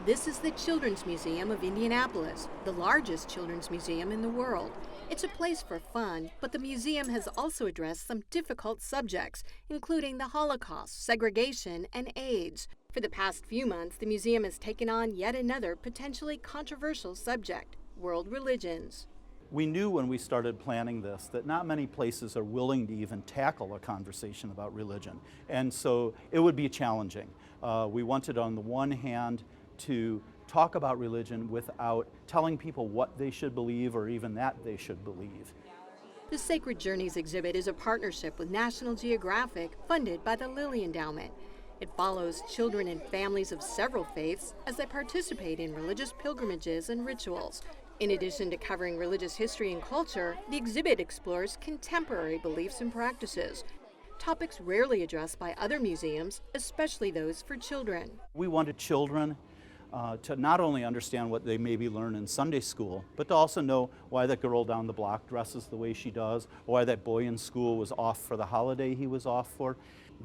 This is the Children's Museum of Indianapolis, the largest children's museum in the world. It's a place for fun, but the museum has also addressed some difficult subjects, including the Holocaust, segregation, and AIDS. For the past few months, the museum has taken on yet another potentially controversial subject: world religions. We knew when we started planning this that not many places are willing to even tackle a conversation about religion, and so it would be challenging. We wanted, on the one hand, to talk about religion without telling people what they should believe or even that they should believe. The Sacred Journeys exhibit is a partnership with National Geographic, funded by the Lilly Endowment. It follows children and families of several faiths as they participate in religious pilgrimages and rituals. In addition to covering religious history and culture, the exhibit explores contemporary beliefs and practices, topics rarely addressed by other museums, especially those for children. We wanted children to not only understand what they maybe learn in Sunday school, but to also know why that girl down the block dresses the way she does, or why that boy in school was off for the holiday he was off for.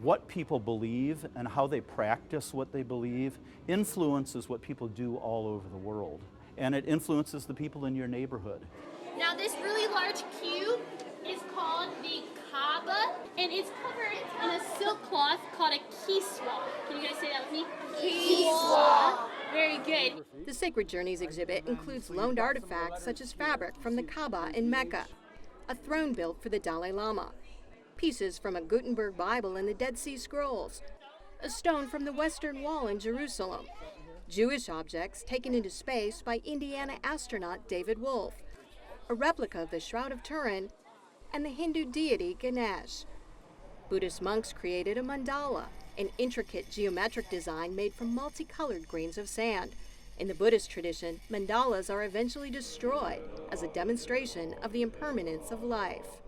What people believe and how they practice what they believe influences what people do all over the world, and it influences the people in your neighborhood. Now this really large cube is called the Kaaba, and it's covered in a silk cloth called a kiswa. Can you guys say that with me? Kiswa. Very good. The Sacred Journeys exhibit includes loaned artifacts such as fabric from the Kaaba in Mecca, a throne built for the Dalai Lama, pieces from a Gutenberg Bible and the Dead Sea Scrolls, a stone from the Western Wall in Jerusalem, Jewish objects taken into space by Indiana astronaut David Wolf, a replica of the Shroud of Turin, and the Hindu deity Ganesh. Buddhist monks created a mandala, an intricate geometric design made from multicolored grains of sand. In the Buddhist tradition, mandalas are eventually destroyed as a demonstration of the impermanence of life.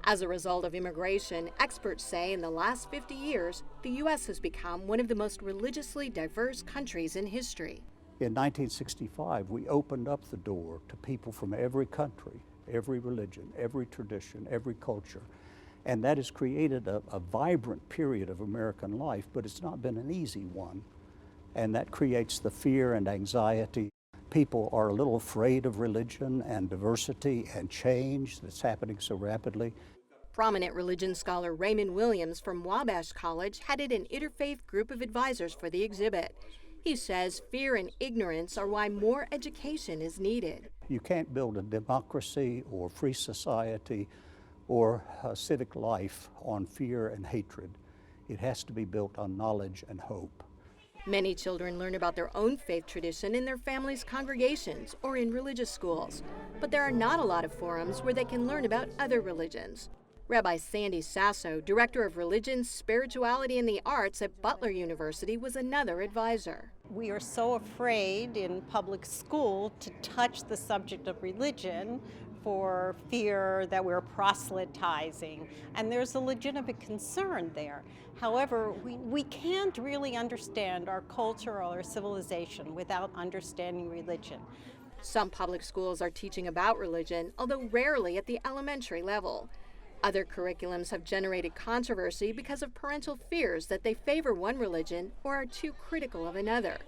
As a result of immigration, experts say in the last 50 years, the U.S. has become one of the most religiously diverse countries in history. In 1965, we opened up the door to people from every country, every religion, every tradition, every culture. And that has created a vibrant period of American life, but it's not been an easy one. And that creates the fear and anxiety. People are a little afraid of religion and diversity and change that's happening so rapidly. Prominent religion scholar Raymond Williams from Wabash College headed an interfaith group of advisors for the exhibit. He says fear and ignorance are why more education is needed. You can't build a democracy or free society or civic life on fear and hatred. It has to be built on knowledge and hope. Many children learn about their own faith tradition in their families' congregations or in religious schools, but there are not a lot of forums where they can learn about other religions. Rabbi Sandy Sasso, Director of Religion, Spirituality, and the Arts at Butler University, was another advisor. We are so afraid in public school to touch the subject of religion for fear that we're proselytizing, and there's a legitimate concern there. However, we can't really understand our culture or our civilization without understanding religion. Some public schools are teaching about religion, although rarely at the elementary level. Other curriculums have generated controversy because of parental fears that they favor one religion or are too critical of another.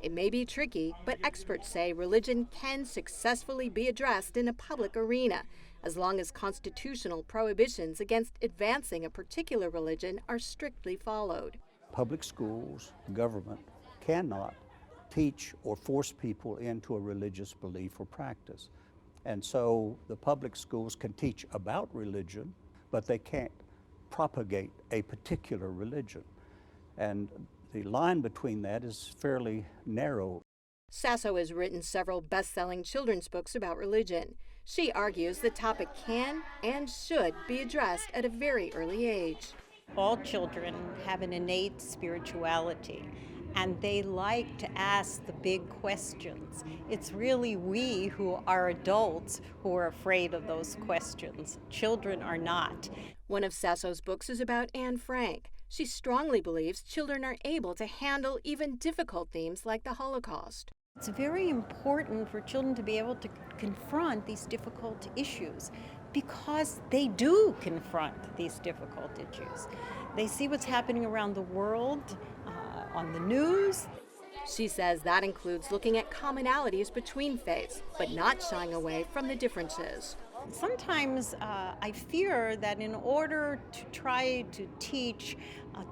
It may be tricky, but experts say religion can successfully be addressed in a public arena, as long as constitutional prohibitions against advancing a particular religion are strictly followed. Public schools, government, cannot teach or force people into a religious belief or practice. And so the public schools can teach about religion, but they can't propagate a particular religion. And the line between that is fairly narrow. Sasso has written several best-selling children's books about religion. She argues the topic can and should be addressed at a very early age. All children have an innate spirituality, and they like to ask the big questions. It's really we who are adults who are afraid of those questions. Children are not. One of Sasso's books is about Anne Frank. She strongly believes children are able to handle even difficult themes like the Holocaust. It's very important for children to be able to confront these difficult issues because they do confront these difficult issues. They see what's happening around the world on the news. She says that includes looking at commonalities between faiths, but not shying away from the differences. Sometimes I fear that in order to try to teach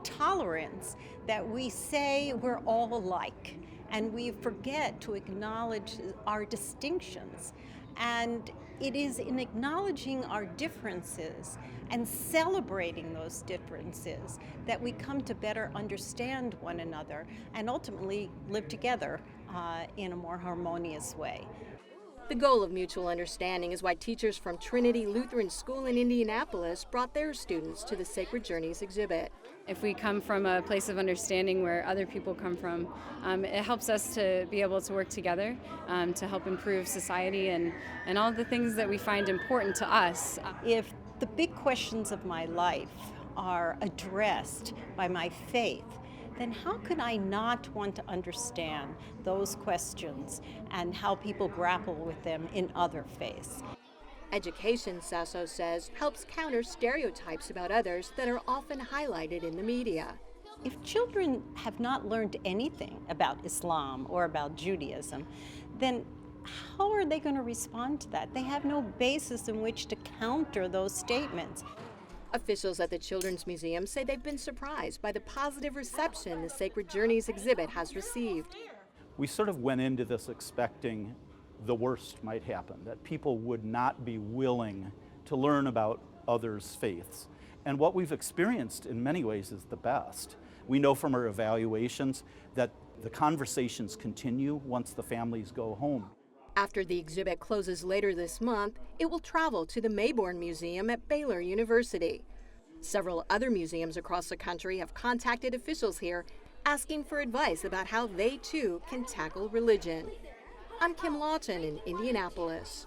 tolerance, that we say we're all alike, and we forget to acknowledge our distinctions. And it is in acknowledging our differences and celebrating those differences that we come to better understand one another and ultimately live together in a more harmonious way. The goal of mutual understanding is why teachers from Trinity Lutheran School in Indianapolis brought their students to the Sacred Journeys exhibit. If we come from a place of understanding where other people come from, it helps us to be able to work together to help improve society and all the things that we find important to us. If the big questions of my life are addressed by my faith, then how could I not want to understand those questions and how people grapple with them in other faiths? Education, Sasso says, helps counter stereotypes about others that are often highlighted in the media. If children have not learned anything about Islam or about Judaism, then how are they going to respond to that? They have no basis in which to counter those statements. Officials at the Children's Museum say they've been surprised by the positive reception the Sacred Journeys exhibit has received. We sort of went into this expecting the worst might happen, that people would not be willing to learn about others' faiths. And what we've experienced in many ways is the best. We know from our evaluations that the conversations continue once the families go home. After the exhibit closes later this month, it will travel to the Mayborn Museum at Baylor University. Several other museums across the country have contacted officials here asking for advice about how they too can tackle religion. I'm Kim Lawton in Indianapolis.